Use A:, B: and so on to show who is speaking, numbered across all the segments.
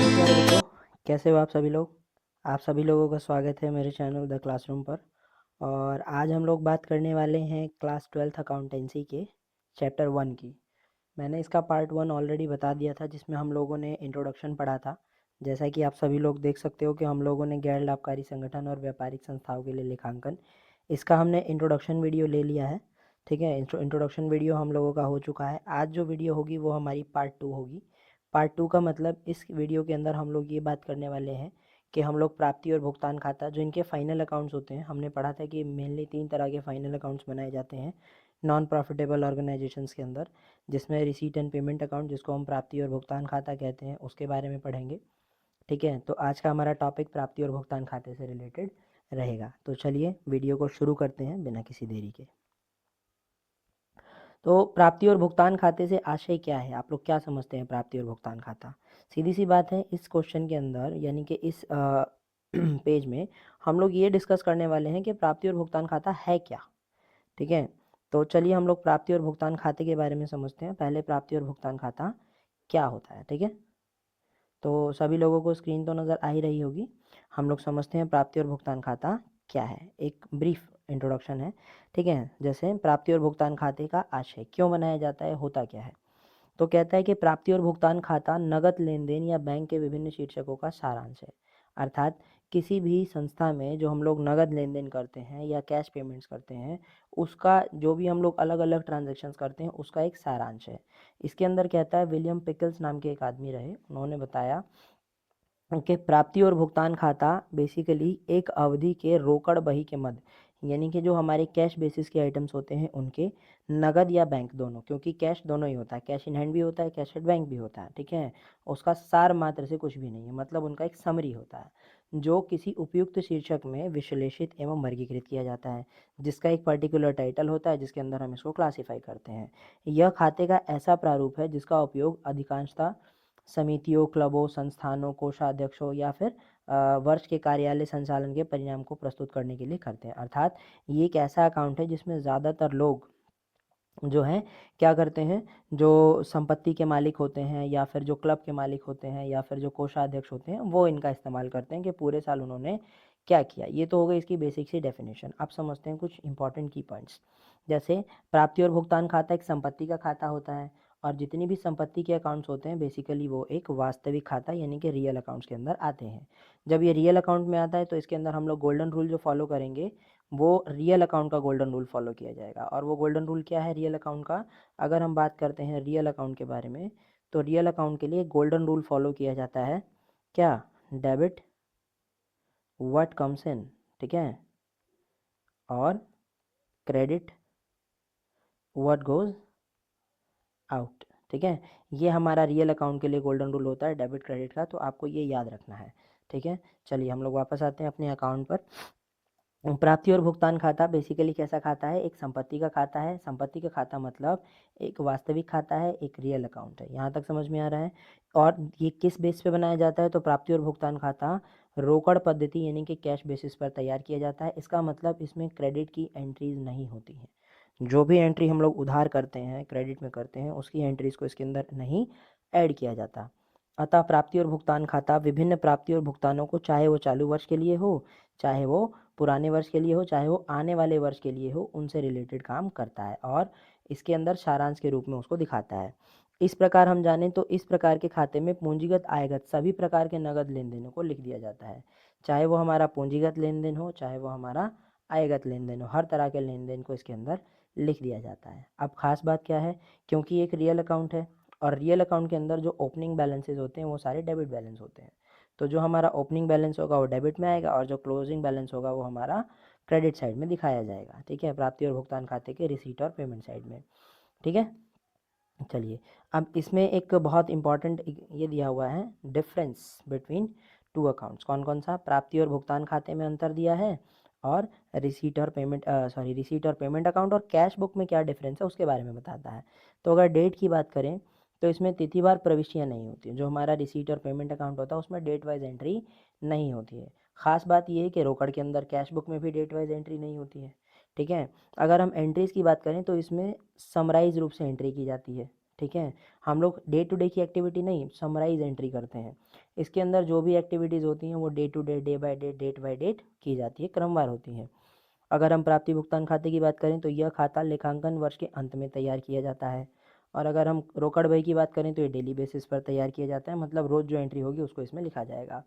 A: प्यारे बच्चों, कैसे हो आप सभी लोग। आप सभी लोगों का स्वागत है मेरे चैनल द क्लासरूम पर। और आज हम लोग बात करने वाले हैं क्लास 12th अकाउंटेंसी के चैप्टर 1 की। मैंने इसका पार्ट 1 ऑलरेडी बता दिया था, जिसमें हम लोगों ने इंट्रोडक्शन पढ़ा था। जैसा कि आप सभी लोग देख सकते हो कि हम लोगों ने गैर लाभकारी संगठन और व्यापारिक संस्थाओं के लिए लेखांकन, इसका हमने इंट्रोडक्शन वीडियो ले लिया है। ठीक है, इंट्रोडक्शन वीडियो हम लोगों का हो चुका है। आज जो वीडियो होगी वो हमारी पार्ट 2 होगी। पार्ट 2 का मतलब इस वीडियो के अंदर हम लोग ये बात करने वाले हैं कि हम लोग प्राप्ति और भुगतान खाता, जो इनके फाइनल अकाउंट्स होते हैं, हमने पढ़ा था कि मेनली 3 तरह के फाइनल अकाउंट्स बनाए जाते हैं नॉन प्रॉफिटेबल ऑर्गेनाइजेशंस के अंदर, जिसमें रिसीट एंड पेमेंट अकाउंट, जिसको हम प्राप्ति और भुगतान खाता कहते हैं, उसके बारे में पढ़ेंगे। ठीक है, तो आज का हमारा टॉपिक प्राप्ति और भुगतान खाते से रिलेटेड रहेगा। तो चलिए वीडियो को शुरू करते हैं बिना किसी देरी के। तो प्राप्ति और भुगतान खाते से आशय क्या है, आप लोग क्या समझते हैं प्राप्ति और भुगतान खाता। सीधी सी बात है, इस क्वेश्चन के अंदर यानी कि इस पेज में हम लोग ये डिस्कस करने वाले हैं कि प्राप्ति और भुगतान खाता है क्या। ठीक है, तो चलिए हम लोग प्राप्ति और भुगतान खाते के बारे में समझते हैं। पहले प्राप्ति और भुगतान खाता क्या होता है। ठीक है, तो सभी लोगों को स्क्रीन तो नज़र आ ही रही होगी। हम लोग समझते हैं प्राप्ति और भुगतान खाता क्या है, एक ब्रीफ इंट्रोडक्शन है। ठीक है, जैसे प्राप्ति और भुगतान खाते का आशय क्यों बनाया जाता है, होता क्या है। तो कहता है कि प्राप्ति और भुगतान खाता नगद लेन देन या बैंक के विभिन्न शीर्षकों का सारांश है। अर्थात किसी भी संस्था में जो हम लोग नगद लेन देन करते हैं या कैश पेमेंट्स करते हैं, उसका जो भी हम लोग अलग अलग ट्रांजैक्शंस करते हैं, उसका एक सारांश है। इसके अंदर कहता है, विलियम पिकल्स नाम के एक आदमी रहे, उन्होंने बताया कि प्राप्ति और भुगतान खाता बेसिकली एक अवधि के रोकड़ बही के मध्य, यानी कि जो हमारे कैश बेसिस के आइटम्स होते हैं उनके, नगद या बैंक दोनों, क्योंकि कैश दोनों ही होता है, कैश इन हैंड भी होता है, कैश एट बैंक भी होता है। ठीक है, उसका सार मात्र से कुछ भी नहीं है, मतलब उनका एक समरी होता है जो किसी उपयुक्त शीर्षक में विश्लेषित एवं वर्गीकृत किया जाता है, जिसका एक पर्टिकुलर टाइटल होता है, जिसके अंदर हम इसको क्लासीफाई करते हैं। यह खाते का ऐसा प्रारूप है जिसका उपयोग अधिकांशतः समितियों, क्लबों, संस्थानों, कोषाध्यक्षों या फिर वर्ष के कार्यालय संचालन के परिणाम को प्रस्तुत करने के लिए करते हैं। अर्थात ये एक ऐसा अकाउंट है जिसमें ज़्यादातर लोग जो हैं क्या करते हैं, जो संपत्ति के मालिक होते हैं या फिर जो क्लब के मालिक होते हैं या फिर जो कोषाध्यक्ष होते हैं, वो इनका इस्तेमाल करते हैं कि पूरे साल उन्होंने क्या किया। ये तो हो गई इसकी बेसिक सी डेफिनेशन। अब समझते हैं कुछ इंपॉर्टेंट की पॉइंट्स। जैसे प्राप्ति और भुगतान खाता एक संपत्ति का खाता होता है, और जितनी भी संपत्ति के अकाउंट्स होते हैं बेसिकली वो एक वास्तविक खाता यानी कि रियल अकाउंट्स के अंदर आते हैं। जब ये रियल अकाउंट में आता है तो इसके अंदर हम लोग गोल्डन रूल जो फॉलो करेंगे, वो रियल अकाउंट का गोल्डन रूल फॉलो किया जाएगा। और वो गोल्डन रूल क्या है रियल अकाउंट का, अगर हम बात करते हैं रियल अकाउंट के बारे में, तो रियल अकाउंट के लिए गोल्डन रूल फॉलो किया जाता है क्या, डेबिट व्हाट कम्स इन, ठीक है, और क्रेडिट व्हाट गोज आउट। ठीक है, ये हमारा रियल अकाउंट के लिए गोल्डन रूल होता है डेबिट क्रेडिट का, तो आपको ये याद रखना है। ठीक है, चलिए हम लोग वापस आते हैं अपने अकाउंट पर। प्राप्ति और भुगतान खाता बेसिकली कैसा खाता है, एक संपत्ति का खाता है। संपत्ति का खाता मतलब एक वास्तविक खाता है, एक रियल अकाउंट है। यहाँ तक समझ में आ रहा है। और ये किस बेस पे बनाया जाता है, तो प्राप्ति और भुगतान खाता रोकड़ पद्धति यानी कि कैश बेसिस पर तैयार किया जाता है। इसका मतलब इसमें क्रेडिट की एंट्रीज नहीं होती हैं। जो भी एंट्री हम लोग उधार करते हैं, क्रेडिट में करते हैं, उसकी एंट्रीज को इसके अंदर नहीं ऐड किया जाता। अतः प्राप्ति और भुगतान खाता विभिन्न प्राप्ति और भुगतानों को, चाहे वो चालू वर्ष के लिए हो, चाहे वो पुराने वर्ष के लिए हो, चाहे वो आने वाले वर्ष के लिए हो, उनसे रिलेटेड काम करता है और इसके अंदर सारांश के रूप में उसको दिखाता है। इस प्रकार हम जानें तो इस प्रकार के खाते में पूंजीगत आयगत सभी प्रकार के नगद लेन देनों को लिख दिया जाता है। चाहे वो हमारा पूंजीगत लेन देन हो, चाहे वो हमारा आयगत लेन देन हो, हर तरह के लेन देन को इसके अंदर लिख दिया जाता है। अब खास बात क्या है, क्योंकि एक रियल अकाउंट है और रियल अकाउंट के अंदर जो ओपनिंग बैलेंसेज होते हैं वो सारे डेबिट बैलेंस होते हैं, तो जो हमारा ओपनिंग बैलेंस होगा वो डेबिट में आएगा और जो क्लोजिंग बैलेंस होगा वो हमारा क्रेडिट साइड में दिखाया जाएगा। ठीक है, प्राप्ति और भुगतान खाते के रिसीट और पेमेंट साइड में। ठीक है, चलिए अब इसमें एक बहुत इंपॉर्टेंट ये दिया हुआ है, डिफरेंस बिटवीन टू अकाउंट्स। कौन कौन सा, प्राप्ति और भुगतान खाते में अंतर दिया है, और रिसीट और पेमेंट रिसीट और पेमेंट अकाउंट और कैश बुक में क्या डिफरेंस है उसके बारे में बताता है। तो अगर डेट की बात करें तो इसमें तिथिवार प्रविष्टियाँ नहीं होती। जो हमारा रिसीट और पेमेंट अकाउंट होता है उसमें डेट वाइज एंट्री नहीं होती है। खास बात यह है कि रोकड़ के अंदर कैश बुक में भी डेट वाइज एंट्री नहीं होती है। ठीक है। अगर हम एंट्रीज़ की बात करें तो इसमें समराइज रूप से एंट्री की जाती है, ठीक है। हम लोग डे टू डे की एक्टिविटी नहीं, समराइज एंट्री करते हैं। इसके अंदर जो भी एक्टिविटीज़ होती हैं वो day to day, day by day, date by date की जाती है, क्रमवार होती हैं। अगर हम प्राप्ति भुगतान खाते की बात करें तो यह खाता लेखांकन वर्ष के अंत में तैयार किया जाता है। और अगर हम रोकड़ बही की बात करें तो ये डेली बेसिस पर तैयार किया जाता है, मतलब रोज़ जो एंट्री होगी उसको इसमें लिखा जाएगा।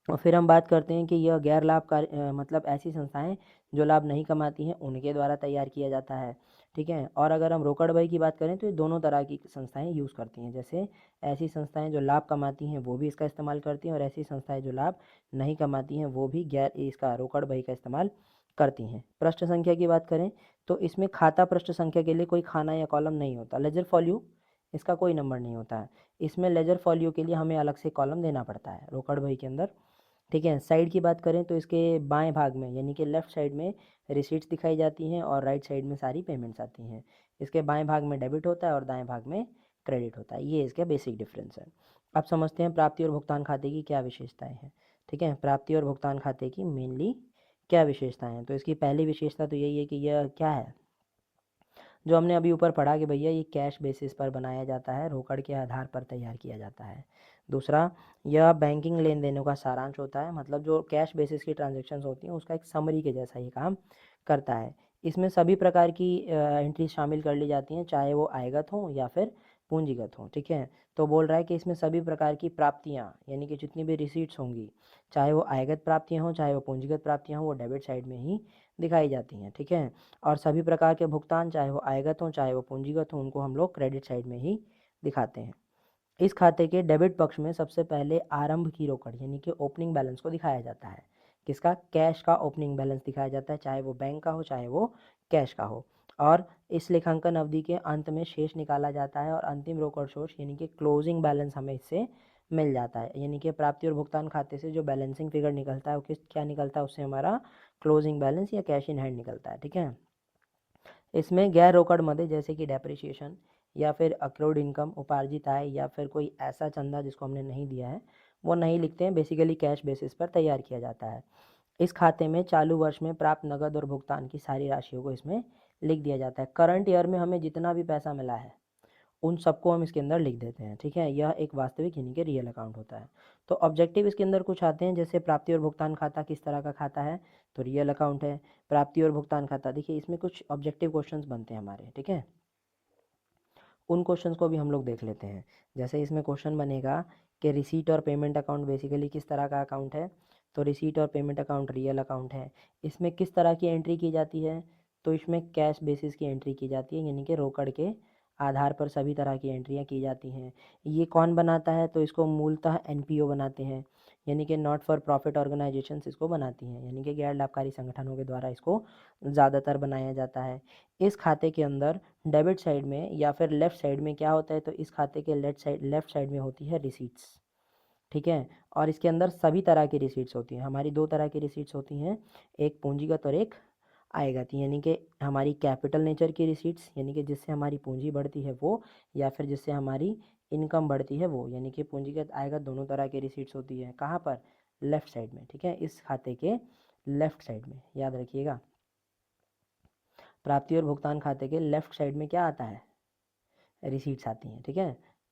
A: और फिर हम बात करते हैं कि यह गैर लाभकारी मतलब ऐसी संस्थाएं जो लाभ नहीं कमाती हैं उनके द्वारा तैयार किया जाता है, ठीक है। और अगर हम रोकड़ बही की बात करें तो ये दोनों तरह की संस्थाएं यूज़ करती हैं। जैसे ऐसी संस्थाएं जो लाभ कमाती हैं वो भी इसका इस्तेमाल करती हैं, और ऐसी संस्थाएं जो लाभ नहीं कमाती हैं वो भी गैर इसका रोकड़ बही का इस्तेमाल करती हैं। पृष्ठ संख्या की बात करें तो इसमें खाता पृष्ठ संख्या के लिए कोई खाना या कॉलम नहीं होता। लेजर फॉल्यू इसका कोई नंबर नहीं होता है। इसमें लेजर फॉल्यू के लिए हमें अलग से कॉलम देना पड़ता है रोकड़ बही के अंदर, ठीक है। साइड की बात करें तो इसके बाएं भाग में यानी कि लेफ़्ट साइड में रिसीट्स दिखाई जाती हैं और राइट साइड में सारी पेमेंट्स आती हैं। इसके बाएं भाग में डेबिट होता है और दाएं भाग में क्रेडिट होता है। ये इसका बेसिक डिफरेंस है। अब समझते हैं प्राप्ति और भुगतान खाते की क्या विशेषताएं हैं, ठीक है। प्राप्ति और भुगतान खाते की मेनली क्या विशेषताएं हैं, तो इसकी पहली विशेषता तो यही है कि यह क्या है, जो हमने अभी ऊपर पढ़ा कि भैया ये कैश बेसिस पर बनाया जाता है, रोकड़ के आधार पर तैयार किया जाता है। दूसरा, यह बैंकिंग लेन देनों का सारांश होता है, मतलब जो कैश बेसिस की ट्रांजेक्शन्स होती हैं उसका एक समरी के जैसा ये काम करता है। इसमें सभी प्रकार की एंट्री शामिल कर ली जाती हैं, चाहे वो आयगत हों या फिर पूंजीगत हों, ठीक है। तो बोल रहा है कि इसमें सभी प्रकार की प्राप्तियाँ यानी कि जितनी भी रिसीट्स होंगी, चाहे वो आयगत प्राप्तियाँ हों चाहे वो पूंजीगत प्राप्तियाँ हों, वो डेबिट साइड में ही दिखाई जाती हैं, ठीक है। और सभी प्रकार के भुगतान चाहे वो आयगत हों चाहे वो पूंजीगत हों उनको हम लोग क्रेडिट साइड में ही दिखाते हैं। इस खाते के डेबिट पक्ष में सबसे पहले आरंभ की रोकड़ यानी कि ओपनिंग बैलेंस को दिखाया जाता है। किसका? कैश का ओपनिंग बैलेंस दिखाया जाता है, चाहे वो बैंक का हो चाहे वो कैश का हो। और इस लेखांकन अवधि के अंत में शेष निकाला जाता है और अंतिम रोकड़ शेष यानी कि क्लोजिंग बैलेंस हमें इससे मिल जाता है। यानी कि प्राप्ति और भुगतान खाते से जो बैलेंसिंग फिगर निकलता है वो क्या निकलता है, उससे हमारा क्लोजिंग बैलेंस या कैश इन हैंड निकलता है, ठीक है। इसमें गैर रोकड़ मदे जैसे कि डेप्रिसिएशन या फिर अक्रूड इनकम, उपार्जित आय या फिर कोई ऐसा चंदा जिसको हमने नहीं दिया है वो नहीं लिखते हैं। बेसिकली कैश बेसिस पर तैयार किया जाता है। इस खाते में चालू वर्ष में प्राप्त नगद और भुगतान की सारी राशियों को इसमें लिख दिया जाता है। करंट ईयर में हमें जितना भी पैसा मिला है उन सबको हम इसके अंदर लिख देते हैं, ठीक है। यह एक वास्तविक यानी कि रियल अकाउंट होता है। तो ऑब्जेक्टिव इसके अंदर कुछ आते हैं, जैसे प्राप्ति और भुगतान खाता किस तरह का खाता है, तो रियल अकाउंट है। प्राप्ति और भुगतान खाता, देखिए इसमें कुछ ऑब्जेक्टिव क्वेश्चंस बनते हैं हमारे, ठीक है। उन क्वेश्चंस को भी हम लोग देख लेते हैं। जैसे इसमें क्वेश्चन बनेगा कि रिसीट और पेमेंट अकाउंट बेसिकली किस तरह का अकाउंट है, तो रिसीट और पेमेंट अकाउंट रियल अकाउंट है। इसमें किस तरह की एंट्री की जाती है, तो इसमें कैश बेसिस की एंट्री की जाती है, यानी कि रोकड़ के आधार पर सभी तरह की एंट्रियाँ की जाती हैं। ये कौन बनाता है, तो इसको मूलतः एनपीओ बनाते हैं, यानी कि नॉट फॉर प्रॉफिट ऑर्गेनाइजेशंस इसको बनाती हैं, यानी कि गैर लाभकारी संगठनों के द्वारा इसको ज़्यादातर बनाया जाता है। इस खाते के अंदर डेबिट साइड में या फिर लेफ़्ट साइड में क्या होता है, तो इस खाते के लेफ़्ट साइड में होती है रिसीट्स, ठीक है। और इसके अंदर सभी तरह की रिसीट्स होती हैं। हमारी दो तरह की रिसीट्स होती हैं, एक पूंजीगत और एक आयगत, यानी कि हमारी कैपिटल नेचर की रिसीट्स यानी कि जिससे हमारी पूंजी बढ़ती है वो, या फिर जिससे हमारी इनकम बढ़ती है वो, यानी कि पूंजीगत आयगत दोनों तरह की रिसीट्स होती है। कहाँ पर? लेफ़्ट साइड में, ठीक है। इस खाते के लेफ़्ट साइड में, याद रखिएगा। प्राप्ति और भुगतान खाते के लेफ़्ट साइड में क्या आता है? रिसीट्स आती हैं, ठीक है,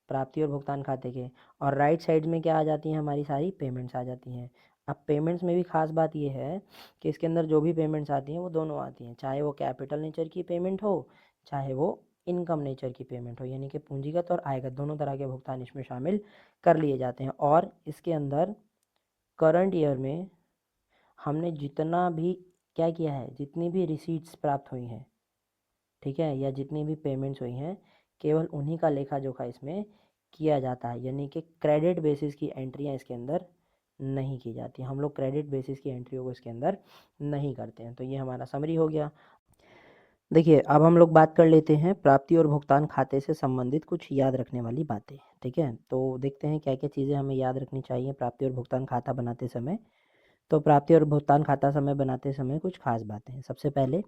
A: प्राप्ति और भुगतान खाते के। और राइट साइड में क्या आ जाती हैं? हमारी सारी पेमेंट्स आ जाती हैं। अब पेमेंट्स में भी खास बात ये है कि इसके अंदर जो भी पेमेंट्स आती हैं वो दोनों आती हैं, चाहे वो कैपिटल नेचर की पेमेंट हो चाहे वो इनकम नेचर की पेमेंट हो, यानी कि पूंजीगत और आयगत दोनों तरह के भुगतान इसमें शामिल कर लिए जाते हैं। और इसके अंदर करंट ईयर में हमने जितना भी क्या किया है, जितनी भी रिसीट्स प्राप्त हुई हैं, ठीक है, या जितनी भी पेमेंट्स हुई हैं, केवल उन्हीं का लेखा जोखा इसमें किया जाता है, यानी कि क्रेडिट बेसिस की एंट्रियाँ इसके अंदर नहीं की जाती। हम लोग क्रेडिट बेसिस की एंट्रियों को इसके अंदर नहीं करते हैं। तो ये हमारा समरी हो गया। देखिए अब हम लोग बात कर लेते हैं प्राप्ति और भुगतान खाते से संबंधित कुछ याद रखने वाली बातें, ठीक है। तो देखते हैं क्या क्या चीज़ें हमें याद रखनी चाहिए प्राप्ति और भुगतान खाता बनाते समय। तो प्राप्ति और भुगतान खाता समय बनाते समय कुछ खास बातें हैं। सबसे पहले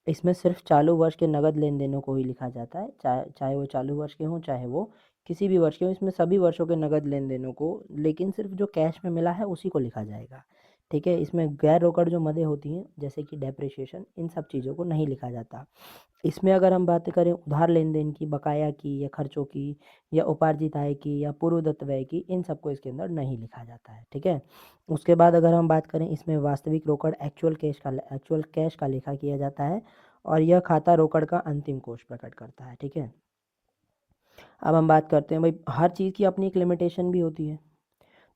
A: इसमें सिर्फ चालू वर्ष के नगद लेन देनों को ही लिखा जाता है, चाहे वो चालू वर्ष के हों चाहे वो किसी भी वर्ष के हों। इसमें सभी वर्षों के नगद लेन देनों को, लेकिन सिर्फ जो कैश में मिला है उसी को लिखा जाएगा, ठीक है। इसमें गैर रोकड़ जो मदें होती हैं जैसे कि डेप्रिसिएशन, इन सब चीज़ों को नहीं लिखा जाता। इसमें अगर हम बात करें उधार लेन देन की, बकाया की, या खर्चों की, या उपार्जित आय की, या पूर्वदत्त व्यय की, इन सबको इसके अंदर नहीं लिखा जाता है। ठीक है। उसके बाद अगर हम बात करें इसमें वास्तविक रोकड़, एक्चुअल कैश का लेखा किया जाता है, और यह खाता रोकड़ का अंतिम कोष प्रकट करता है। ठीक है। अब हम बात करते हैं भाई, हर चीज़ की अपनी एक लिमिटेशन भी होती है।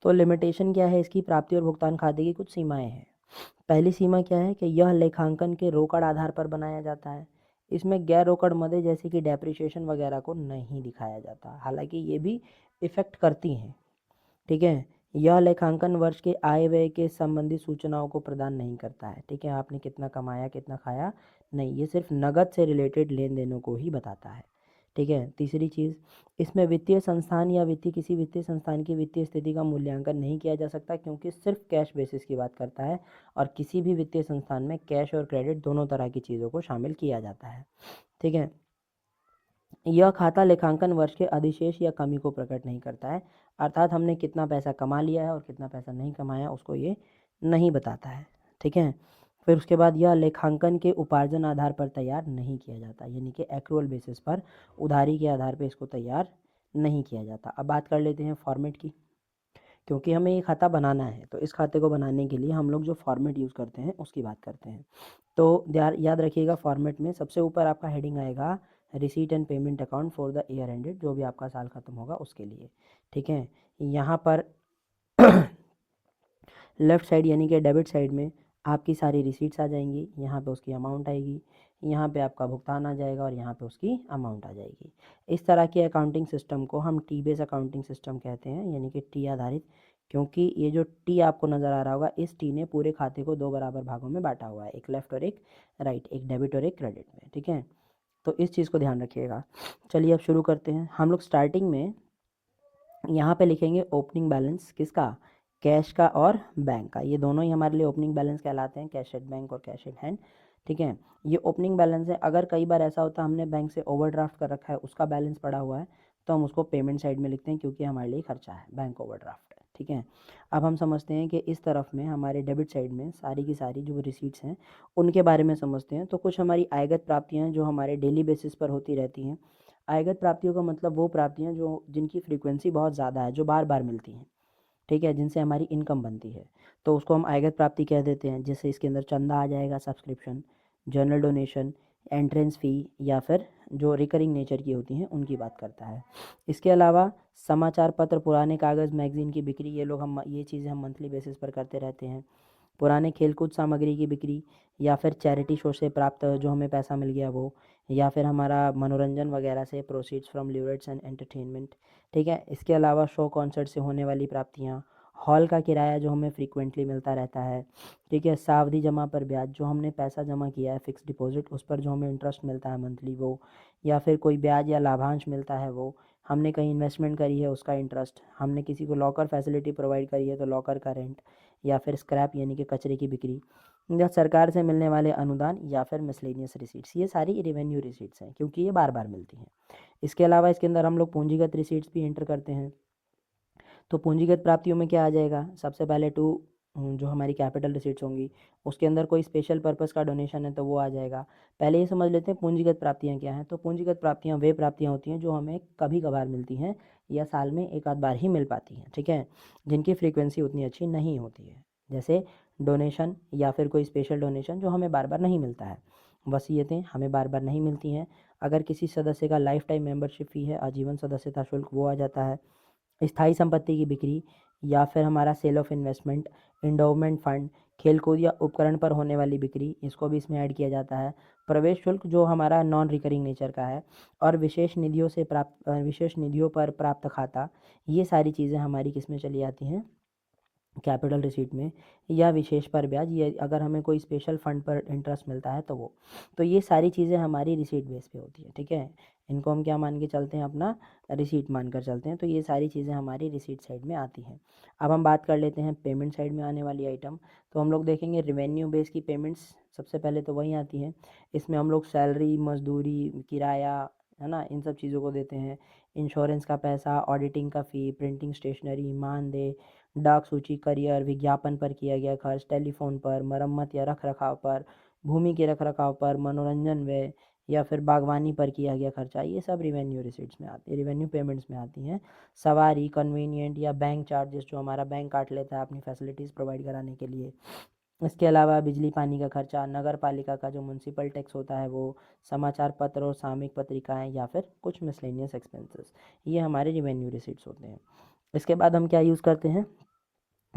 A: तो लिमिटेशन क्या है इसकी? प्राप्ति और भुगतान खाते की कुछ सीमाएं हैं। पहली सीमा क्या है कि यह लेखांकन के रोकड़ आधार पर बनाया जाता है। इसमें गैर रोकड़ मदें जैसे कि डेप्रिसिएशन वगैरह को नहीं दिखाया जाता, हालांकि ये भी इफेक्ट करती हैं। ठीक है। यह लेखांकन वर्ष के आय व्यय के संबंधित सूचनाओं को प्रदान नहीं करता है। ठीक है। आपने कितना कमाया, कितना खाया, नहीं, ये सिर्फ नगद से रिलेटेड लेन देनों को ही बताता है। ठीक है। तीसरी चीज़, इसमें वित्तीय संस्थान या किसी वित्तीय संस्थान की वित्तीय स्थिति का मूल्यांकन नहीं किया जा सकता, क्योंकि सिर्फ कैश बेसिस की बात करता है, और किसी भी वित्तीय संस्थान में कैश और क्रेडिट दोनों तरह की चीज़ों को शामिल किया जाता है। ठीक है। यह खाता लेखांकन वर्ष के अधिशेष या कमी को प्रकट नहीं करता है, अर्थात हमने कितना पैसा कमा लिया है और कितना पैसा नहीं कमाया उसको ये नहीं बताता है। ठीक है। फिर उसके बाद यह लेखांकन के उपार्जन आधार पर तैयार नहीं किया जाता, यानी कि एक्रूअल बेसिस पर, उधारी के आधार पर इसको तैयार नहीं किया जाता। अब बात कर लेते हैं फॉर्मेट की। क्योंकि हमें ये खाता बनाना है, तो इस खाते को बनाने के लिए हम लोग जो फॉर्मेट यूज़ करते हैं उसकी बात करते हैं। तो याद रखिएगा, फॉर्मेट में सबसे ऊपर आपका हेडिंग आएगा receipt and payment account for the year ended, जो भी आपका साल खत्म होगा उसके लिए। ठीक है। यहाँ पर लेफ़्ट साइड यानी कि डेबिट साइड में आपकी सारी रिसीट्स आ जाएंगी, यहाँ पे उसकी अमाउंट आएगी, यहाँ पे आपका भुगतान आ जाएगा, और यहाँ पे उसकी अमाउंट आ जाएगी। इस तरह के अकाउंटिंग सिस्टम को हम टी बेस अकाउंटिंग सिस्टम कहते हैं, यानी कि टी आधारित। क्योंकि ये जो टी आपको नज़र आ रहा होगा, इस टी ने पूरे खाते को दो बराबर भागों में बांटा हुआ है, एक लेफ़्ट और एक राइट, एक डेबिट और एक क्रेडिट में। ठीक है। तो इस चीज़ को ध्यान रखिएगा। चलिए अब शुरू करते हैं। हम लोग स्टार्टिंग में यहाँ पे लिखेंगे ओपनिंग बैलेंस, किसका? कैश का और बैंक का। ये दोनों ही हमारे लिए ओपनिंग बैलेंस कहलाते हैं, कैश एट बैंक और कैश एट हैंड। ठीक है। ये ओपनिंग बैलेंस है। अगर कई बार ऐसा होता है हमने बैंक से ओवरड्राफ्ट कर रखा है, उसका बैलेंस पड़ा हुआ है, तो हम उसको पेमेंट साइड में लिखते हैं, क्योंकि हमारे लिए खर्चा है, बैंक ओवरड्राफ्ट है। ठीक है। अब हम समझते हैं कि इस तरफ में हमारे डेबिट साइड में सारी की सारी जो रिसीट्स हैं उनके बारे में समझते हैं। तो कुछ हमारी आयगत प्राप्तियाँ हैं जो हमारे डेली बेसिस पर होती रहती हैं। आयगत प्राप्तियों का मतलब वो प्राप्तियाँ जो जिनकी फ्रीक्वेंसी बहुत ज़्यादा है, जो बार बार मिलती हैं। ठीक है। जिनसे हमारी इनकम बनती है, तो उसको हम आयगत प्राप्ति कह देते हैं। जैसे इसके अंदर चंदा आ जाएगा, सब्सक्रिप्शन, जनरल डोनेशन, एंट्रेंस फ़ी, या फिर जो रिकरिंग नेचर की होती हैं उनकी बात करता है। इसके अलावा समाचार पत्र, पुराने कागज़, मैगज़ीन की बिक्री, ये चीज़ें हम मंथली बेसिस पर करते रहते हैं। पुराने खेलकूद सामग्री की बिक्री, या फिर चैरिटी शो से प्राप्त जो हमें पैसा मिल गया वो, या फिर हमारा मनोरंजन वगैरह से प्रोसीड्स फ्रॉम ल्यूरेट्स एंड एंटरटेनमेंट। ठीक है। इसके अलावा शो कॉन्सर्ट से होने वाली प्राप्तियाँ, हॉल का किराया जो हमें फ्रीक्वेंटली मिलता रहता है। ठीक है। सावधि जमा पर ब्याज, जो हमने पैसा जमा किया है फिक्स डिपॉजिट, उस पर जो हमें इंटरेस्ट मिलता है मंथली वो, या फिर कोई ब्याज या लाभांश मिलता है वो, हमने कहीं इन्वेस्टमेंट करी है उसका इंटरेस्ट, हमने किसी को लॉकर फैसिलिटी प्रोवाइड करी है तो लॉकर का रेंट, या फिर स्क्रैप यानी कि कचरे की बिक्री, या सरकार से मिलने वाले अनुदान, या फिर मिसलेनियस रिसीट्स। ये सारी रेवेन्यू रिसीट्स हैं, क्योंकि ये बार बार मिलती हैं। इसके अलावा इसके अंदर हम लोग पूंजीगत रिसीट्स भी एंटर करते हैं। तो पूंजीगत प्राप्तियों में क्या आ जाएगा? सबसे पहले जो हमारी कैपिटल रिसीट्स होंगी, उसके अंदर कोई स्पेशल पर्पस का डोनेशन है तो वो आ जाएगा। पहले ये समझ लेते हैं पूंजीगत प्राप्तियाँ क्या हैं। तो पूंजीगत प्राप्तियाँ वे प्राप्तियाँ होती हैं जो हमें कभी कभार मिलती हैं, या साल में एक आध बार ही मिल पाती हैं। ठीक है। जिनकी फ्रीक्वेंसी उतनी अच्छी नहीं होती है, जैसे डोनेशन या फिर कोई स्पेशल डोनेशन जो हमें बार बार नहीं मिलता है। वसीयतें हमें बार बार नहीं मिलती हैं। अगर किसी सदस्य का लाइफ टाइम मेंबरशिप फ़ी है, आजीवन सदस्यता शुल्क, वो आ जाता है। स्थायी संपत्ति की बिक्री, या फिर हमारा sale of investment, endowment fund, खेलकूद या उपकरण पर होने वाली बिक्री, इसको भी इसमें ऐड किया जाता है। प्रवेश शुल्क जो हमारा नॉन रिकरिंग नेचर का है, और विशेष निधियों पर प्राप्त खाता, ये सारी चीज़ें हमारी किस में चली आती हैं? कैपिटल रिसीट में। या विशेष पर ब्याज, ये अगर हमें कोई स्पेशल फंड पर इंटरेस्ट मिलता है तो वो। तो ये सारी चीज़ें हमारी रिसीट बेस पे होती है। ठीक है। इनको हम क्या मान के चलते हैं? अपना रिसीट मान कर चलते हैं। तो ये सारी चीज़ें हमारी रिसीट साइड में आती हैं। अब हम बात कर लेते हैं पेमेंट साइड में आने वाली आइटम। तो हम लोग देखेंगे रेवेन्यू बेस की पेमेंट्स, सबसे पहले तो वही आती हैं। इसमें हम लोग सैलरी, मजदूरी, किराया, है ना, इन सब चीज़ों को देते हैं। इंश्योरेंस का पैसा, ऑडिटिंग का फ़ी, प्रिंटिंग स्टेशनरी, मानदेय, डाक सूची, करियर, विज्ञापन पर किया गया खर्च, टेलीफोन पर, मरम्मत या रख रखाव पर, भूमि के रख रखाव पर, मनोरंजन व्यय या फिर बागवानी पर किया गया खर्चा, ये सब रिवेन्यू रिसीट्स में आती है, रिवेन्यू पेमेंट्स में आती हैं। सवारी, कन्वीनियंट या बैंक चार्जेस जो हमारा बैंक काट लेता है अपनी फैसिलिटीज़ प्रोवाइड कराने के लिए। इसके अलावा बिजली पानी का खर्चा, नगर पालिका का जो म्यूनसिपल टैक्स होता है वो, समाचार पत्र और सामयिक पत्रिकाएं या फिर कुछ मिसलेनियस एक्सपेंसेस, ये हमारे रिवेन्यू रिसीट्स होते हैं। इसके बाद हम क्या यूज़ करते हैं,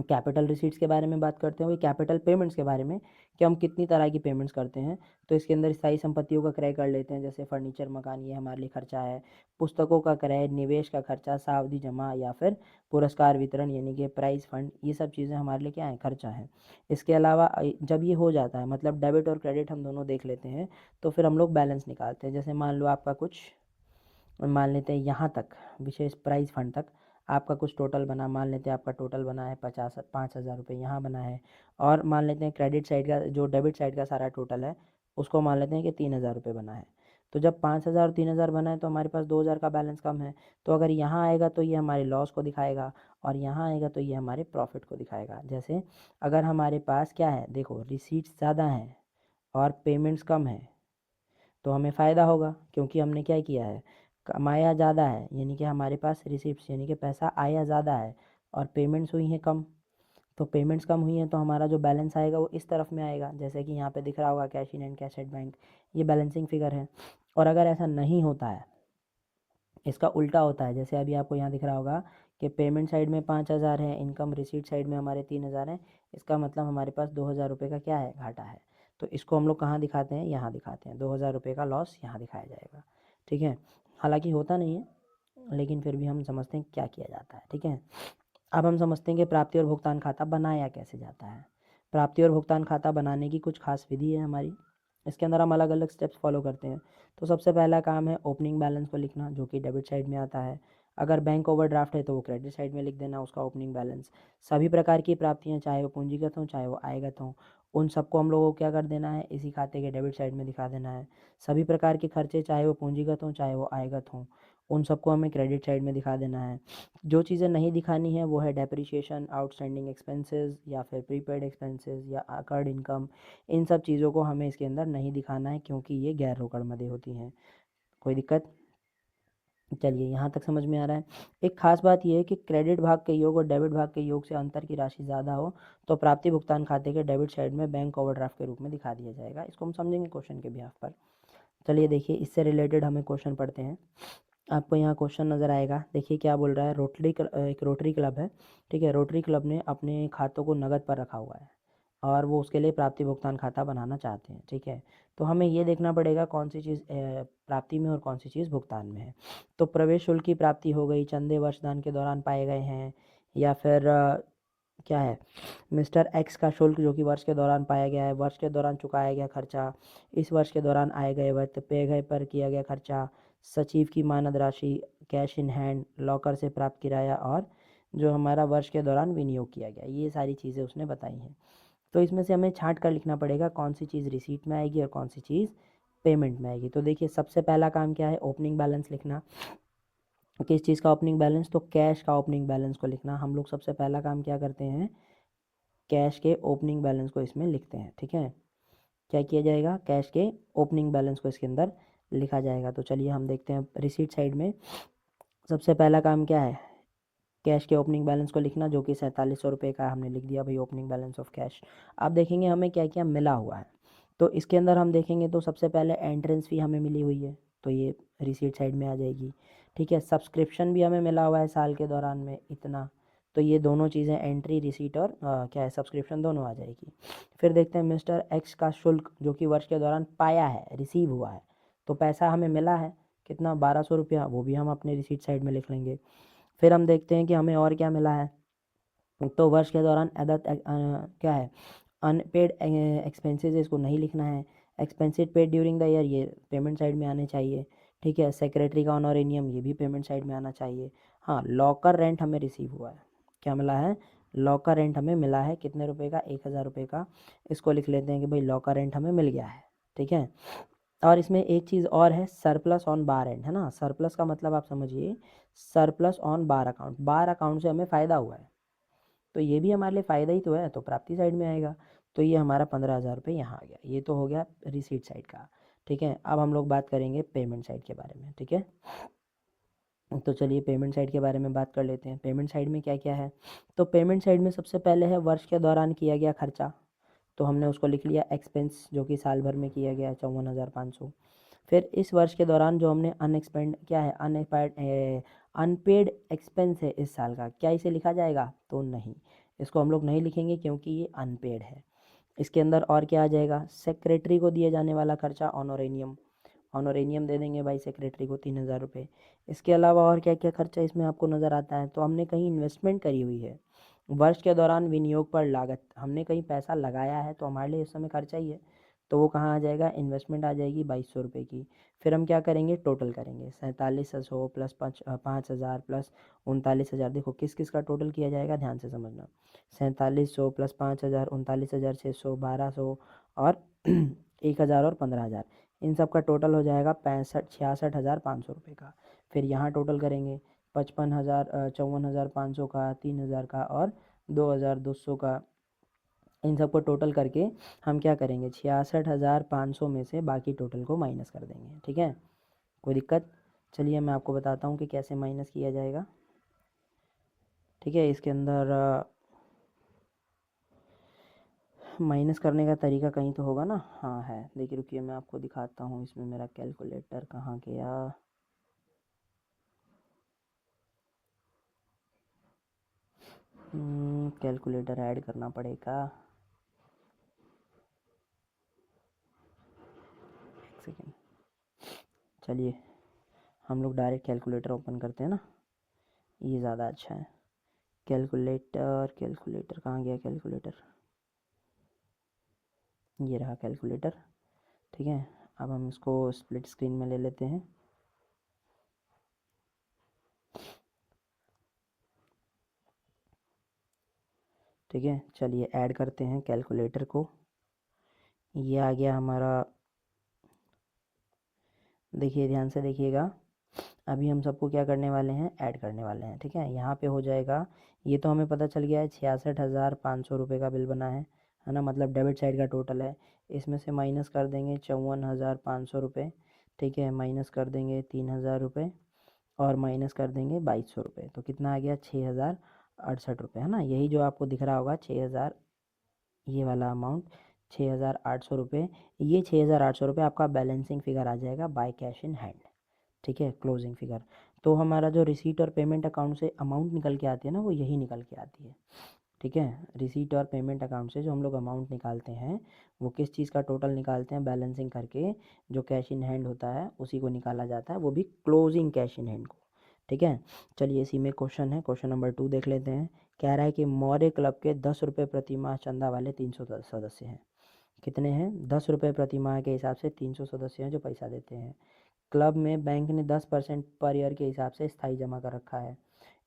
A: कैपिटल रिसीट्स के बारे में बात करते हैं, वही कैपिटल पेमेंट्स के बारे में कि हम कितनी तरह की पेमेंट्स करते हैं। तो इसके अंदर स्थायी संपत्तियों का क्रय कर लेते हैं, जैसे फर्नीचर, मकान, ये हमारे लिए खर्चा है। पुस्तकों का क्रय, निवेश का खर्चा, सावधि जमा या फिर पुरस्कार वितरण यानी कि प्राइज फंड, ये सब चीज़ें हमारे लिए क्या है, खर्चा है। इसके अलावा जब ये हो जाता है, मतलब डेबिट और क्रेडिट हम दोनों देख लेते हैं, तो फिर हम लोग बैलेंस निकालते हैं। जैसे मान लो आपका कुछ, मान लेते हैं यहाँ तक विशेष प्राइज फंड तक आपका कुछ टोटल बना, मान लेते हैं आपका टोटल बना है 5,000 रुपये यहाँ बना है, और मान लेते हैं क्रेडिट साइड का जो डेबिट साइड का सारा टोटल है उसको मान लेते हैं कि 3,000 रुपये बना है। तो जब 5,000 और 3,000 बना है तो हमारे पास 2,000 का बैलेंस कम है। तो अगर यहाँ आएगा तो ये हमारे लॉस को दिखाएगा, और यहाँ आएगा तो ये हमारे प्रॉफिट को दिखाएगा। जैसे अगर हमारे पास क्या है, देखो रिसीट्स ज़्यादा हैं और पेमेंट्स कम है तो हमें फ़ायदा होगा, क्योंकि हमने क्या किया है, कमाया ज़्यादा है, यानी कि हमारे पास रिसिप्ट्स यानी कि पैसा आया ज़्यादा है और पेमेंट्स हुई हैं कम। तो पेमेंट्स कम हुई हैं तो हमारा जो बैलेंस आएगा वो इस तरफ में आएगा, जैसे कि यहाँ पे दिख रहा होगा cash in and cash at bank, ये बैलेंसिंग फिगर है। और अगर ऐसा नहीं होता है, इसका उल्टा होता है, जैसे अभी आपको यहाँ दिख रहा होगा कि पेमेंट साइड में 5,000 है, इनकम रिसीट साइड में हमारे 3,000 है, इसका मतलब हमारे पास 2,000 रुपये का क्या है, घाटा है। तो इसको हम लोग कहाँ दिखाते हैं, यहाँ दिखाते हैं, 2,000 रुपये का लॉस यहाँ दिखाया जाएगा। ठीक है, हालांकि होता नहीं है लेकिन फिर भी हम समझते हैं क्या किया जाता है। ठीक है, अब हम समझते हैं कि प्राप्ति और भुगतान खाता बनाया कैसे जाता है। प्राप्ति और भुगतान खाता बनाने की कुछ खास विधि है हमारी, इसके अंदर हम अलग अलग स्टेप्स फॉलो करते हैं। तो सबसे पहला काम है ओपनिंग बैलेंस को लिखना, जो कि डेबिट साइड में आता है। अगर बैंक ओवरड्राफ्ट है तो वो क्रेडिट साइड में लिख देना उसका ओपनिंग बैलेंस। सभी प्रकार की प्राप्तियां, चाहे वो पूंजीगत हों चाहे वो आयगत हों, उन सबको हम लोगों को क्या कर देना है, इसी खाते के डेबिट साइड में दिखा देना है। सभी प्रकार के खर्चे, चाहे वो पूंजीगत हों चाहे वो आयगत हों, उन सबको हमें क्रेडिट साइड में दिखा देना है। जो चीज़ें नहीं दिखानी है वो है डेप्रिसिएशन, आउटस्टैंडिंग एक्सपेंसेस या फिर प्रीपेड एक्सपेंसेस या अकर्ड इनकम, इन सब चीज़ों को हमें इसके अंदर नहीं दिखाना है क्योंकि ये गैर रोकड़मदे होती हैं। कोई दिक्कत, चलिए यहाँ तक समझ में आ रहा है। एक खास बात यह है कि क्रेडिट भाग के योग और डेबिट भाग के योग से अंतर की राशि ज़्यादा हो तो प्राप्ति भुगतान खाते के डेबिट साइड में बैंक ओवरड्राफ्ट के रूप में दिखा दिया जाएगा। इसको हम समझेंगे क्वेश्चन के बिहाफ पर। चलिए देखिए, इससे रिलेटेड हमें क्वेश्चन पढ़ते हैं। आपको यहाँ क्वेश्चन नज़र आएगा, देखिए क्या बोल रहा है। एक रोटरी क्लब है, ठीक है, रोटरी क्लब ने अपने खातों को नगद पर रखा हुआ है और वो उसके लिए प्राप्ति भुगतान खाता बनाना चाहते हैं। ठीक है, तो हमें ये देखना पड़ेगा कौन सी चीज़ प्राप्ति में और कौन सी चीज़ भुगतान में है। तो प्रवेश शुल्क की प्राप्ति हो गई, चंदे वर्षदान के दौरान पाए गए हैं, या फिर क्या है, मिस्टर एक्स का शुल्क जो कि वर्ष के दौरान पाया गया है, वर्ष के दौरान चुकाया गया खर्चा, इस वर्ष के दौरान आए गए वक्त, पे गए पर किया गया खर्चा, सचिव की मानद राशि, कैश इन हैंड, लॉकर से प्राप्त किराया, और जो हमारा वर्ष के दौरान विनियोग किया गया, ये सारी चीज़ें उसने बताई हैं। तो इसमें से हमें छांट कर लिखना पड़ेगा कौन सी चीज़ रिसीट में आएगी और कौन सी चीज़ पेमेंट में आएगी। तो देखिए सबसे पहला काम क्या है, ओपनिंग बैलेंस लिखना। किस चीज़ का ओपनिंग बैलेंस, तो कैश का ओपनिंग बैलेंस को लिखना। हम लोग सबसे पहला काम क्या करते हैं, कैश के ओपनिंग बैलेंस को इसमें लिखते हैं। ठीक है, क्या किया जाएगा, कैश के ओपनिंग बैलेंस को इसके अंदर लिखा जाएगा। तो चलिए हम देखते हैं रिसीट साइड में सबसे पहला काम क्या है, कैश के ओपनिंग बैलेंस को लिखना, जो कि 4700 रुपये का हमने लिख दिया भाई, ओपनिंग बैलेंस ऑफ कैश। अब देखेंगे हमें क्या क्या मिला हुआ है। तो इसके अंदर हम देखेंगे तो सबसे पहले एंट्रेंस फी हमें मिली हुई है, तो ये रिसीट साइड में आ जाएगी। ठीक है, सब्सक्रिप्शन भी हमें मिला हुआ है साल के दौरान में इतना, तो ये दोनों चीज़ें एंट्री रिसीट और क्या है सब्सक्रिप्शन दोनों आ जाएगी। फिर देखते हैं मिस्टर एक्स का शुल्क जो कि वर्ष के दौरान पाया है, रिसीव हुआ है, तो पैसा हमें मिला है कितना, 1,200 रुपया, वो भी हम अपने रिसीट साइड में लिख लेंगे। फिर हम देखते हैं कि हमें और क्या मिला है, तो वर्ष के दौरान अदर क्या है, अनपेड एक्सपेंसेस, इसको नहीं लिखना है। Expenses paid during the year, ये पेमेंट साइड में आने चाहिए। ठीक है, सेक्रेटरी का ऑनोरेनियम, ये भी पेमेंट साइड में आना चाहिए। हाँ, लॉकर रेंट हमें रिसीव हुआ है, क्या मिला है, लॉकर रेंट हमें मिला है, कितने रुपए का, 1,000 रुपये का। इसको लिख लेते हैं कि भाई लॉकर रेंट हमें मिल गया है। ठीक है, और इसमें एक चीज़ और है, सरप्लस ऑन बार एंड, है ना। सरप्लस का मतलब आप समझिए सरप्लस ऑन बार अकाउंट से हमें फ़ायदा हुआ है, तो ये भी हमारे लिए फ़ायदा ही तो है, तो प्राप्ति साइड में आएगा। तो ये हमारा 15,000 रुपये यहाँ आ गया। ये तो हो गया रिसीट साइड का। ठीक है, अब हम लोग बात करेंगे पेमेंट साइड के बारे में। ठीक है, तो चलिए पेमेंट साइड के बारे में बात कर लेते हैं। पेमेंट साइड में क्या क्या है, तो पेमेंट साइड में सबसे पहले है वर्ष के दौरान किया गया खर्चा, तो हमने उसको लिख लिया एक्सपेंस, जो कि साल भर में किया गया 54,500। फिर इस वर्ष के दौरान जो हमने अनएक्सपेंड क्या है, अनपेड एक्सपेंस है इस साल का, क्या इसे लिखा जाएगा, तो नहीं, इसको हम लोग नहीं लिखेंगे क्योंकि ये अनपेड है। इसके अंदर और क्या आ जाएगा, सेक्रेटरी को दिए जाने वाला खर्चा ऑनोरेनियम, ऑनोरेनियम दे देंगे भाई सेक्रेटरी को 3,000 रुपये। इसके अलावा और क्या क्या खर्चा इसमें आपको नज़र आता है, तो हमने कहीं इन्वेस्टमेंट करी हुई है, वर्ष के दौरान विनियोग पर लागत, हमने कहीं पैसा लगाया है तो हमारे लिए इस समय खर्चा ही है, तो वो कहाँ आ जाएगा, इन्वेस्टमेंट आ जाएगी 2,200 रुपये की। फिर हम क्या करेंगे, टोटल करेंगे 4700 प्लस 5,000 प्लस 39,000। देखो किस किस का टोटल किया जाएगा, ध्यान से समझना। 4700 प्लस 5,000 39,600 1,200 और 1,000 और 15,000, इन सब का टोटल हो जाएगा 66,500 रुपये का। फिर यहाँ टोटल करेंगे 54,500 का, 3,000 का और 2,200 का। इन सबको टोटल करके हम क्या करेंगे, 66,500 में से बाकी टोटल को माइनस कर देंगे। ठीक है, कोई दिक्कत, चलिए मैं आपको बताता हूँ कि कैसे माइनस किया जाएगा। ठीक है, इसके अंदर माइनस करने का तरीका कहीं तो होगा ना, हाँ है, देखिए रुकिए मैं आपको दिखाता हूँ। इसमें मेरा कैलकुलेटर कहाँ गया, कैलकुलेटर ऐड करना पड़ेगा, एक सेकेंड। चलिए हम लोग डायरेक्ट कैलकुलेटर ओपन करते हैं ना, ये ज़्यादा अच्छा है। कैलकुलेटर, कैलकुलेटर कहाँ गया कैलकुलेटर, ये रहा कैलकुलेटर। ठीक है, अब हम इसको स्प्लिट स्क्रीन में ले लेते हैं। ठीक है, चलिए ऐड करते हैं कैलकुलेटर को। ये आ गया हमारा, देखिए ध्यान से देखिएगा, अभी हम सबको क्या करने वाले हैं, ऐड करने वाले हैं। ठीक है, यहाँ पे हो जाएगा, ये तो हमें पता चल गया है 66,500 रुपये का बिल बना है ना, मतलब डेबिट साइड का टोटल है। इसमें से माइनस कर देंगे 54,500 रुपये। ठीक है, माइनस कर देंगे 3,000 रुपये और माइनस कर देंगे 2,200 रुपये, तो कितना आ गया 6,068 रुपये, है ना। यही जो आपको दिख रहा होगा 6,000, ये वाला अमाउंट 6,800 रुपये, ये 6,800 रुपये आपका बैलेंसिंग फिगर आ जाएगा बाय कैश इन हैंड। ठीक है, क्लोजिंग फिगर। तो हमारा जो रिसीट और पेमेंट अकाउंट से अमाउंट निकल के आती है ना, वो यही निकल के आती है। ठीक है, रिसीट और पेमेंट अकाउंट से जो हम लोग अमाउंट निकालते हैं, वो किस चीज़ का टोटल निकालते हैं, बैलेंसिंग करके जो कैश इन हैंड होता है उसी को निकाला जाता है, वो भी क्लोजिंग कैश इन हैंड को। ठीक है, चलिए इसी में क्वेश्चन है, क्वेश्चन नंबर 2 देख लेते हैं। कह रहा है कि मौर्य क्लब के 10 रुपये प्रति माह चंदा वाले 300 सदस्य हैं। कितने हैं, 10 रुपये प्रति माह के हिसाब से 300 सदस्य हैं जो पैसा देते हैं। क्लब में बैंक ने 10% पर ईयर के हिसाब से स्थायी जमा कर रखा है।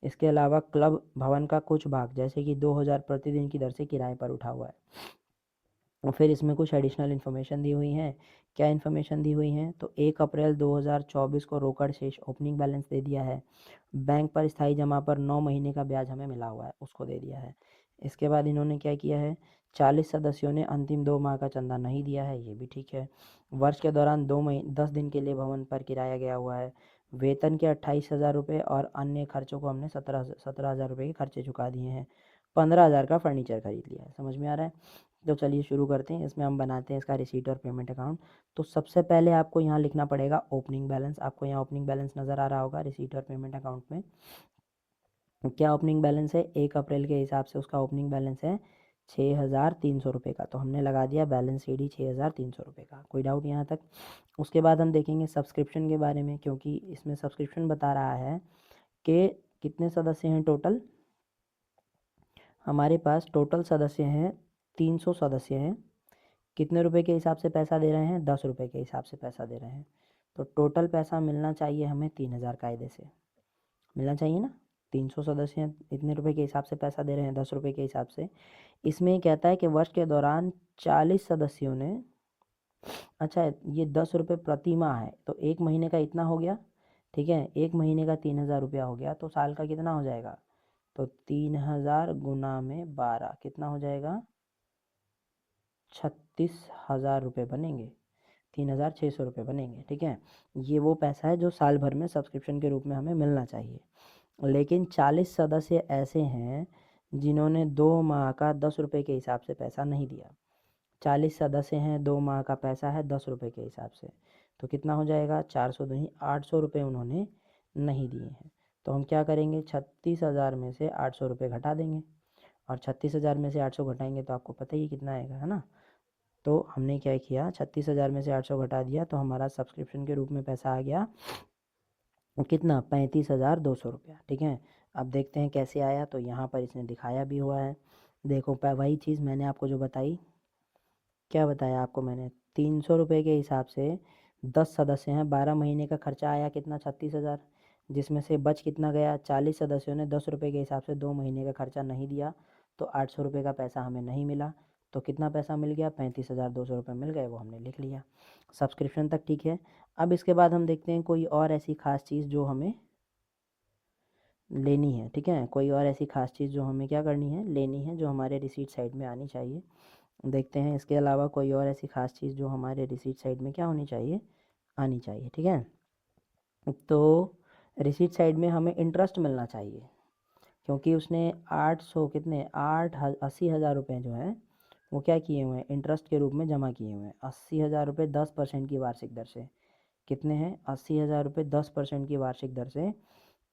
A: इसके अलावा क्लब भवन का कुछ भाग जैसे कि 2,000 प्रतिदिन की दर से किराए पर उठा हुआ है। और फिर इसमें कुछ एडिशनल इन्फॉर्मेशन दी हुई है। क्या इन्फॉर्मेशन दी हुई है, तो 1 अप्रैल 2024 को रोकड़ शेष ओपनिंग बैलेंस दे दिया है। बैंक पर स्थायी जमा पर 9 महीने का ब्याज हमें मिला हुआ है, उसको दे दिया है। इसके बाद इन्होंने क्या किया है, 40 सदस्यों ने अंतिम 2 माह का चंदा नहीं दिया है, ये भी ठीक है। वर्ष के दौरान 10 दिन के लिए भवन पर किराया गया हुआ है। वेतन के 28,000 रुपये और अन्य खर्चों को हमने 17,000 रुपये के खर्चे चुका दिए हैं। 15,000 का फर्नीचर खरीद लिया है, समझ में आ रहा है। तो चलिए शुरू करते हैं, इसमें हम बनाते हैं इसका रिसीट और पेमेंट अकाउंट। तो सबसे पहले आपको यहाँ लिखना पड़ेगा ओपनिंग बैलेंस, आपको यहाँ ओपनिंग बैलेंस नज़र आ रहा होगा रिसीट और पेमेंट अकाउंट में। क्या ओपनिंग बैलेंस है, 1 अप्रैल के हिसाब से उसका ओपनिंग बैलेंस है 6,300 रुपये का, तो हमने लगा दिया बैलेंस शीट ही 6,300 रुपये का। कोई डाउट यहाँ तक। उसके बाद हम देखेंगे सब्सक्रिप्शन के बारे में, क्योंकि इसमें सब्सक्रिप्शन बता रहा है कि कितने सदस्य हैं टोटल, हमारे पास टोटल सदस्य हैं 300 सदस्य हैं। कितने रुपए के हिसाब से पैसा दे रहे हैं, 10 रुपये के हिसाब से पैसा दे रहे हैं। तो टोटल पैसा मिलना चाहिए हमें 3,000 कायदे से मिलना चाहिए ना। 300 सदस्य हैं, इतने रुपए के हिसाब से पैसा दे रहे हैं 10 रुपये के हिसाब से। इसमें कहता है कि वर्ष के दौरान 40 सदस्यों ने अच्छा ये 10 रुपये प्रति माह है, तो एक महीने का इतना हो गया, ठीक है, एक महीने का 3000 रुपया हो गया, तो साल का कितना हो जाएगा, तो 3000 गुना में 12 कितना हो जाएगा, 36,000 रुपये बनेंगे, 3600 रुपये बनेंगे, ठीक है। ये वो पैसा है जो साल भर में सब्सक्रिप्शन के रूप में हमें मिलना चाहिए। लेकिन 40 सदस्य ऐसे हैं जिन्होंने 2 माह का 10 रुपये के हिसाब से पैसा नहीं दिया। 40 सदस्य हैं, 2 माह का पैसा है 10 रुपये के हिसाब से, तो कितना हो जाएगा, 400 दूनी 800 रुपये उन्होंने नहीं दिए हैं। तो हम क्या करेंगे, 36,000 में से 800 रुपये घटा देंगे, और 36,000 में से 800 घटाएंगे तो आपको पता ही कितना आएगा, है ना। तो हमने क्या किया, 36,000 में से 800 घटा दिया, तो हमारा सब्सक्रिप्शन के रूप में पैसा आ गया कितना, 35,200 रुपया, ठीक है। अब देखते हैं कैसे आया, तो यहाँ पर इसने दिखाया भी हुआ है। देखो वही चीज़ मैंने आपको जो बताई, क्या बताया आपको मैंने, 300 रुपये के हिसाब से 10 सदस्य हैं, 12 महीने का खर्चा आया कितना, 36,000, जिसमें से बच कितना गया, 40 सदस्यों ने 10 रुपये के हिसाब से 2 महीने का खर्चा नहीं दिया, तो 800 रुपये का पैसा हमें नहीं मिला। तो कितना पैसा मिल गया, 35,200 रुपये मिल गए, वो हमने लिख लिया। सब्सक्रिप्शन तक ठीक है। अब इसके बाद हम देखते हैं कोई और ऐसी खास चीज़ जो हमें लेनी है, ठीक है, कोई और ऐसी खास चीज़ जो हमें क्या करनी है, लेनी है, जो हमारे रिसीट साइड में आनी चाहिए। देखते हैं इसके अलावा कोई और ऐसी खास चीज़ जो हमारे रिसीट साइड में क्या होनी चाहिए, आनी चाहिए, ठीक है। तो रिसीट साइड में हमें इंटरेस्ट मिलना चाहिए, क्योंकि उसने 800 कितने 80,000 रुपये जो है वो क्या किए हुए हैं, इंटरेस्ट के रूप में जमा किए हुए हैं। 80,000 रुपये 10% की वार्षिक दर से, कितने हैं, 80,000 रुपये 10% की वार्षिक दर से,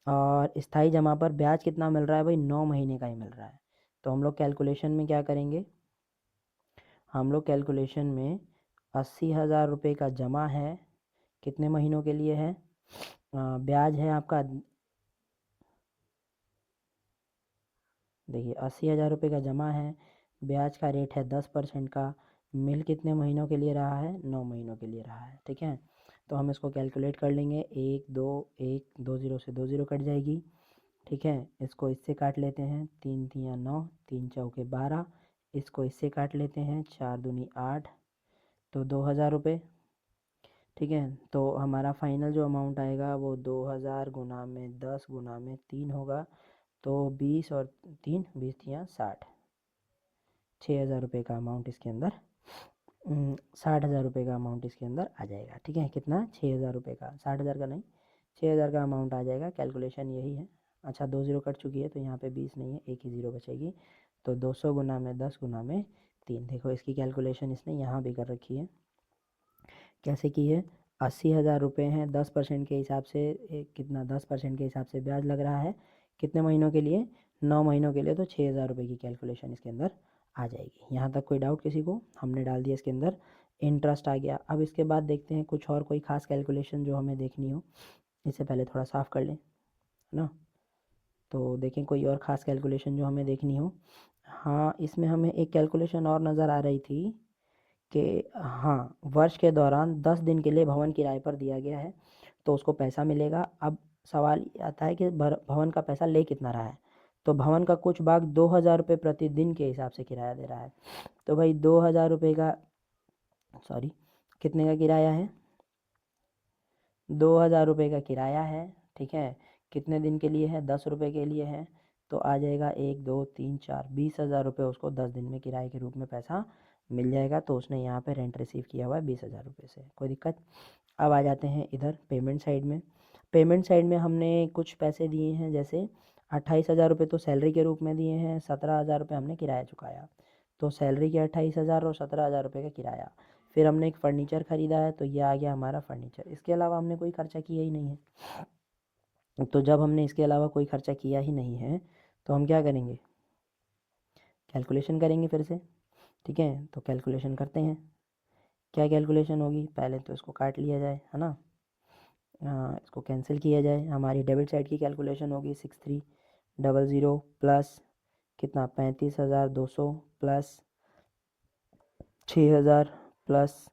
A: और स्थाई जमा पर ब्याज कितना मिल रहा है भाई, 9 महीने का ही मिल रहा है। तो हम लोग कैलकुलेशन में क्या करेंगे, हम लोग कैलकुलेशन में 80,000 रुपये का जमा है, कितने महीनों के लिए है, ब्याज है आपका, देखिए 80,000 रुपये का जमा है, ब्याज का रेट है 10% का, मिल कितने महीनों के लिए रहा है, 9 महीनों के लिए रहा है, ठीक है। तो हम इसको कैलकुलेट कर लेंगे, 1 2 से 2 ज़ीरो कट जाएगी, ठीक है। इसको इससे काट लेते हैं, 3 तियाँ 9, 3 चौके 12, इसको इससे काट लेते हैं, 4 दूनी 8, तो 2,000 रुपये, ठीक है। तो हमारा फाइनल जो अमाउंट आएगा वो 2,000 गुना में 10 गुना में 3 होगा, तो 20 और 3 20 तियाँ 60, 6,000 रुपये का अमाउंट इसके अंदर 60,000 रुपये का अमाउंट इसके अंदर आ जाएगा, ठीक है। कितना, 6,000 रुपये का, 60,000 का नहीं, 6,000 का अमाउंट आ जाएगा। कैलकुलेशन यही है। अच्छा 2 ज़ीरो कट चुकी है, तो यहाँ पे 20 नहीं है, एक ही ज़ीरो बचेगी, तो 200 गुना में 10 गुना में 3, देखो इसकी कैलकुलेशन इसने यहाँ भी कर रखी है। कैसे की है, 80,000 रुपये हैं, 10% के हिसाब से कितना, 10% के हिसाब से ब्याज लग रहा है, कितने महीनों के लिए, 9 महीनों के लिए, तो 6,000 रुपये की कैलकुलेशन इसके अंदर आ जाएगी। यहाँ तक कोई डाउट किसी को, हमने डाल दिया इसके अंदर, इंटरेस्ट आ गया। अब इसके बाद देखते हैं कुछ और कोई खास कैलकुलेशन जो हमें देखनी हो, इससे पहले थोड़ा साफ़ कर लें, है ना। तो देखें कोई और ख़ास कैलकुलेशन जो हमें देखनी हो। हाँ इसमें हमें एक कैलकुलेशन और नज़र आ रही थी कि हाँ, वर्ष के दौरान 10 दिन के लिए भवन किराए पर दिया गया है, तो उसको पैसा मिलेगा। अब सवाल ये आता है कि भवन का पैसा ले कितना रहा है, तो भवन का कुछ भाग 2,000 रुपये प्रतिदिन के हिसाब से किराया दे रहा है। तो भाई 2,000 रुपये का, सॉरी, कितने का किराया है, 2,000 रुपये का किराया है, ठीक है। कितने दिन के लिए है, 10 रुपये के लिए है, तो आ जाएगा 1 2 3 4 20,000 रुपये उसको 10 दिन में किराए के रूप में पैसा मिल जाएगा। तो उसने यहाँ पे रेंट रिसीव किया हुआ है 20,000 रुपये से, कोई दिक्कत। अब आ जाते हैं इधर पेमेंट साइड में। पेमेंट साइड में हमने कुछ पैसे दिए हैं, जैसे 28,000 रुपये तो सैलरी के रूप में दिए हैं, 17,000 रुपये हमने किराया चुकाया, तो सैलरी के 28,000 और 17,000 रुपये का किराया। फिर हमने एक फ़र्नीचर ख़रीदा है, तो ये आ गया हमारा फ़र्नीचर। इसके अलावा हमने कोई खर्चा किया ही नहीं है। तो जब हमने इसके अलावा कोई खर्चा किया ही नहीं है, तो हम क्या करेंगे, कैलकुलेशन करेंगे फिर से, ठीक है। तो कैलकुलेशन करते हैं, क्या कैलकुलेशन होगी, पहले तो इसको काट लिया जाए, है ना, इसको कैंसिल किया जाए। हमारी डेबिट साइड की कैलकुलेशन होगी 6300 प्लस कितना, 35,200 प्लस 6,000 प्लस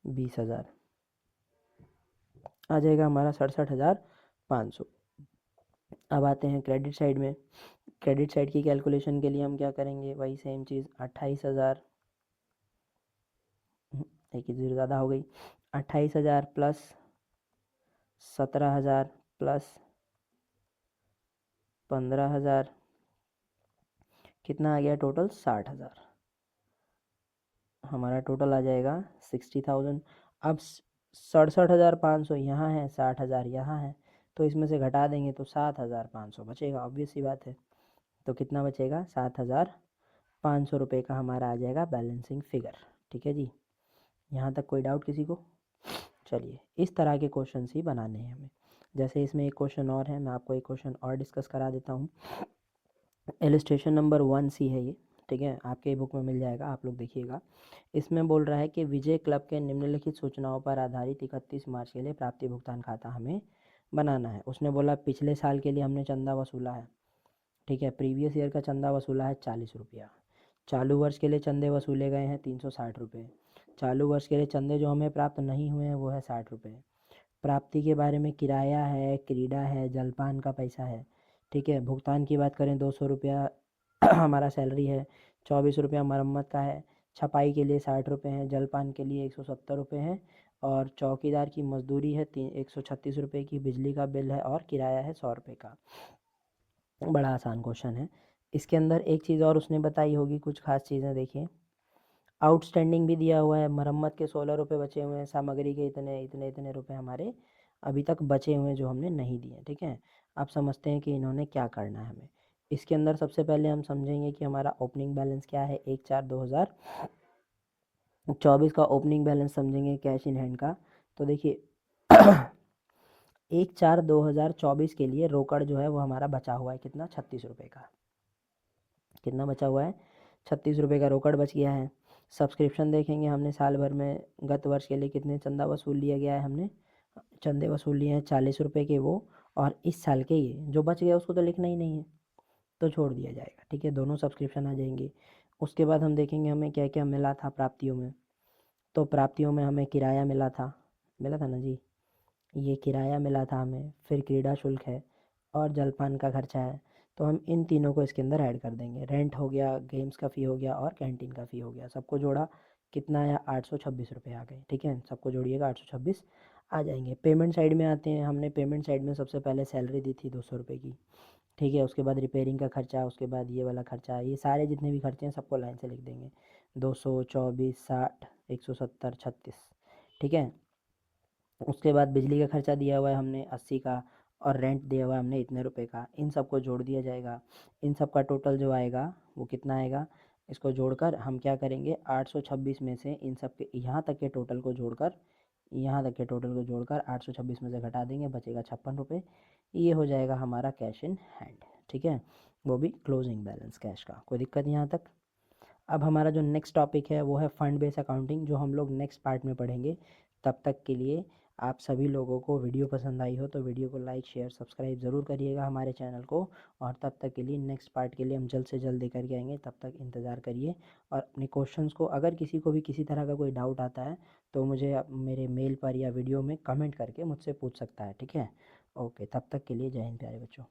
A: 20,000, आ जाएगा हमारा 67,500। अब आते हैं क्रेडिट साइड में। क्रेडिट साइड की कैलकुलेशन के लिए हम क्या करेंगे, वही सेम चीज़, 28,000 एक ही जीरो ज़्यादा हो गई। 28,000 प्लस 17,000 प्लस 15,000 कितना आ गया टोटल? 60,000। हमारा टोटल आ जाएगा 60,000। अब 67,500 यहाँ है, 60,000 यहाँ है, तो इसमें से घटा देंगे तो 7,500 बचेगा। ऑब्वियस सी बात है। तो कितना बचेगा? 7,500 रुपये का हमारा आ जाएगा बैलेंसिंग फिगर। ठीक है जी, यहाँ तक कोई डाउट किसी को? चलिए, इस तरह के क्वेश्चन ही बनाने हैं हमें। जैसे इसमें एक क्वेश्चन और है, मैं आपको एक क्वेश्चन और डिस्कस करा देता हूँ। इलस्ट्रेशन नंबर 1C है ये, ठीक है, आपके बुक में मिल जाएगा, आप लोग देखिएगा। इसमें बोल रहा है कि विजय क्लब के निम्नलिखित सूचनाओं पर आधारित 31 मार्च के लिए प्राप्ति भुगतान खाता हमें बनाना है। उसने बोला पिछले साल के लिए हमने चंदा वसूला है, ठीक है, प्रीवियस ईयर का चंदा वसूला है 40 रुपया। चालू वर्ष के लिए चंदे वसूले गए हैं 360 रुपये। चालू वर्ष के लिए चंदे जो हमें प्राप्त नहीं हुए हैं वो है 60 रुपये। प्राप्ति के बारे में किराया है, क्रीड़ा है, जलपान का पैसा है, ठीक है। भुगतान की बात करें 200 रुपया हमारा सैलरी है, 24 रुपया मरम्मत का है, छपाई के लिए 60 रुपये हैं, जलपान के लिए 170 रुपये हैं, और चौकीदार की मजदूरी है 136 रुपये की, बिजली का बिल है और किराया है 100 रुपये का। बड़ा आसान क्वेश्चन है। इसके अंदर एक चीज़ और उसने बताई होगी, कुछ खास चीज़ें देखिए। आउटस्टैंडिंग भी दिया हुआ है, मरम्मत के 16 रुपये बचे हुए हैं, सामग्री के इतने इतने इतने रुपए हमारे अभी तक बचे हुए हैं जो हमने नहीं दिए, ठीक है। अब समझते हैं कि इन्होंने क्या करना है हमें। इसके अंदर सबसे पहले हम समझेंगे कि हमारा ओपनिंग बैलेंस क्या है। 1/4/2024 का ओपनिंग बैलेंस समझेंगे कैश इन हैंड का। तो देखिए 1/4/2024 के लिए रोकड़ जो है वो हमारा बचा हुआ है कितना? 36 रुपये का। कितना बचा हुआ है? 36 रुपये का रोकड़ बच गया है। सब्सक्रिप्शन देखेंगे हमने साल भर में गत वर्ष के लिए कितने चंदा वसूल लिया गया है, हमने चंदे वसूल लिए हैं 40 रुपये के वो, और इस साल के ये जो बच गया उसको तो लिखना ही नहीं है, तो छोड़ दिया जाएगा, ठीक है। दोनों सब्सक्रिप्शन आ जाएंगे। उसके बाद हम देखेंगे हमें क्या क्या मिला था प्राप्तियों में। तो प्राप्तियों में हमें किराया मिला था ना जी, ये किराया मिला था हमें, फिर क्रीड़ा शुल्क है और जलपान का खर्चा है। तो हम इन तीनों को इसके अंदर ऐड कर देंगे। रेंट हो गया, गेम्स का फ़ी हो गया और कैंटीन का फ़ी हो गया। सबको जोड़ा कितना आया? 826 रुपये आ गए, ठीक है। सबको जोड़िएगा 826 आ जाएंगे। पेमेंट साइड में आते हैं। हमने पेमेंट साइड में सबसे पहले सैलरी दी थी 200 रुपये की, ठीक है। उसके बाद रिपेयरिंग का खर्चा, उसके बाद ये वाला खर्चा, ये सारे जितने भी खर्चे हैं सबको लाइन से लिख देंगे। 200, 24, 60, 170, 36, ठीक है। उसके बाद बिजली का खर्चा दिया हुआ है हमने 80 का, और रेंट दिया हुआ है हमने इतने रुपए का। इन सबको जोड़ दिया जाएगा। इन सब का टोटल जो आएगा वो कितना आएगा? इसको जोड़कर हम क्या करेंगे? 826 में से इन सब के यहाँ तक के टोटल को जोड़कर, 826 में से घटा देंगे, बचेगा 56 रुपये। ये हो जाएगा हमारा कैश इन हैंड, ठीक है। वो भी क्लोजिंग बैलेंस कैश का। कोई दिक्कत यहाँ तक? अब हमारा जो नेक्स्ट टॉपिक है वो है फंड बेस अकाउंटिंग, जो हम लोग नेक्स्ट पार्ट में पढ़ेंगे। तब तक के लिए आप सभी लोगों को वीडियो पसंद आई हो तो वीडियो को लाइक शेयर सब्सक्राइब ज़रूर करिएगा हमारे चैनल को। और तब तक के लिए नेक्स्ट पार्ट के लिए हम जल्द से जल्द लेकर के आएंगे, तब तक इंतज़ार करिए। और अपने क्वेश्चंस को, अगर किसी को भी किसी तरह का कोई डाउट आता है तो मुझे मेरे मेल पर या वीडियो में कमेंट करके मुझसे पूछ सकता है, ठीक है। ओके, तब तक के लिए जय हिंद प्यारे बच्चों।